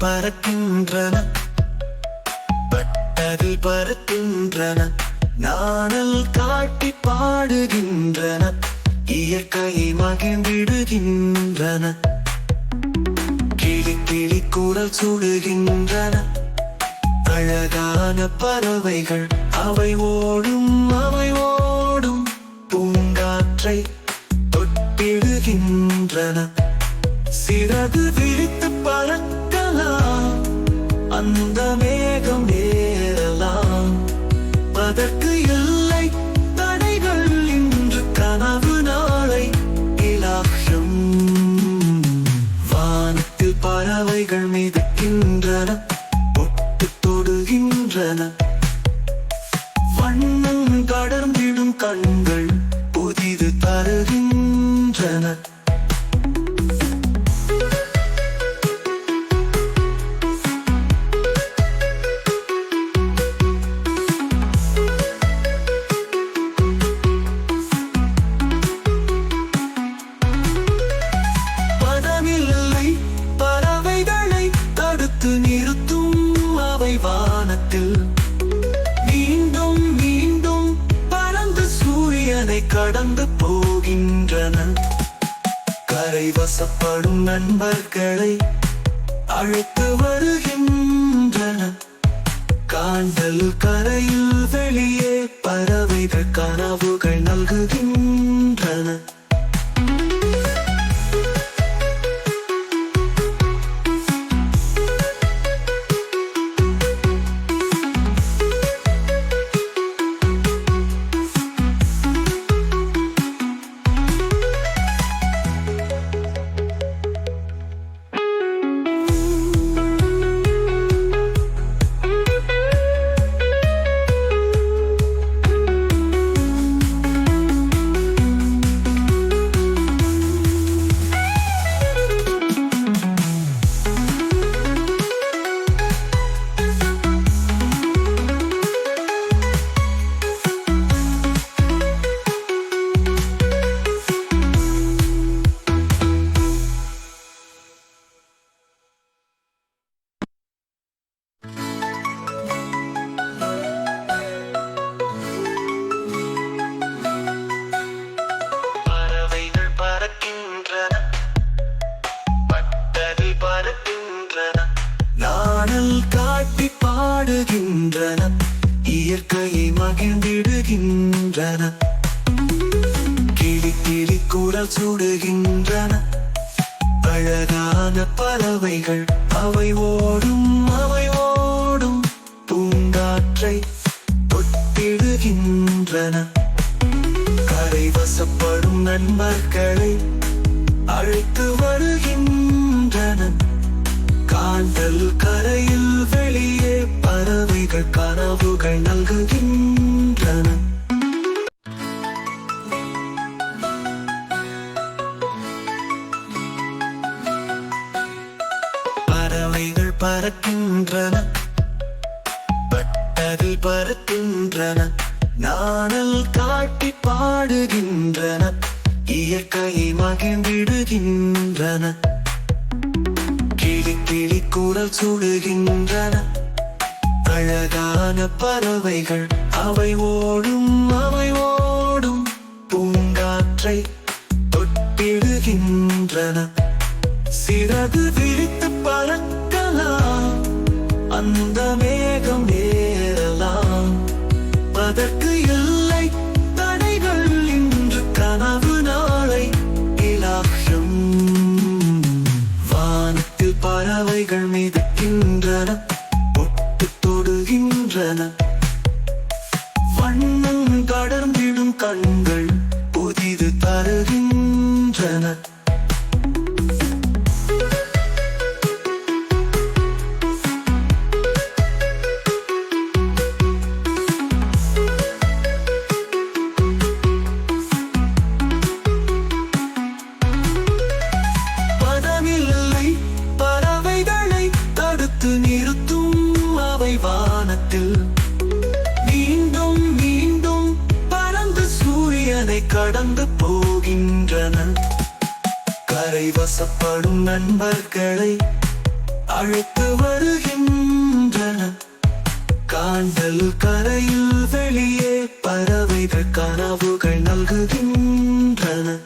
பறக்கின்றன, பட்டதில் பறக்கின்றன, நாணல் காட்டி பாடுகின்றன, இயற்கையை மகிழ்ந்திடுகின்றன. கிளி கிளி குரல் சுடுகின்றன, அழகான பறவைகள் அவை ஓடும் பூங்காற்றை தொட்டிடுகின்றன. சிறகு விரித்து பறக்கலாம், அந்த மேகம் ஏறலாம், அதற்கு எல்லை தடைகள் இன்று கனவு நாளை இலட்சியம். வானத்தில் பறவைகள் மிதக்கின்றன, பொட்டு தொடுகின்றன, வண்ணம் கடர்ந்திடும் கண்கள் புதிது தருகின்றன. பதமில்லை பறவைகளை தடுத்து நிறுத்தும் அவை வானத்தில் மீண்டும் மீண்டும் பறந்து சூரியனை கடந்து போகின்றன. கரை வசப்படும் நண்பர்களை அழைத்து வருகின்றன. காண்டல் கரையில் வெளியே பறவைகள் கனவுகள் நல்குகின்றன. காட்டி பாடுகின்றன, இயற்கையை மகிழ்ந்திடுகின்றன. கிளி கிளி குரல் சுடுகின்றன, அழகான பறவைகள் அவை ஓடும் பூங்காற்றை தொட்டிடுகின்றன. கரை வசப்படும் நண்பர்களை அழைத்து வருகின்றன. காண்டல் கரையில் வெளியே பறவைகள் கனவுகள் நல்குகின்றன. பறவைகள் பறக்கின்றன, பட்டதில் பறக்கின்றன, நாணல் காட்டி பாடுகின்றன, இயற்கையை மகிழ்ந்திடுகின்றன. கிளி கிளி குரல் சுடுகின்றன, அழகான பறவைகள் அவை ஓடும் பூங்காற்றை தொட்டிடுகின்றன. சிறகு விரித்து பறக்கலாம், அந்த மேகம் ஏறலாம், அதற்கு எல்லை தடைகள் இன்று கனவு நாளை இலட்சியம். வானத்தில் பறவைகள் மிதக்கின்றன, பொட்டு தொடுகின்றன, வண்ணம் கடர்ந்திடும் கண்கள் புதிது தருகின்றன. வானத்தில் மீண்டும் மீண்டும் பறந்து சூரியனை கடந்து போகின்றன. கரை வசப்படும் நண்பர்களை அழைத்து வருகின்றன. காண்டல் கரையில் வெளியே பறவைகள் கனவுகள் நல்குகின்றன.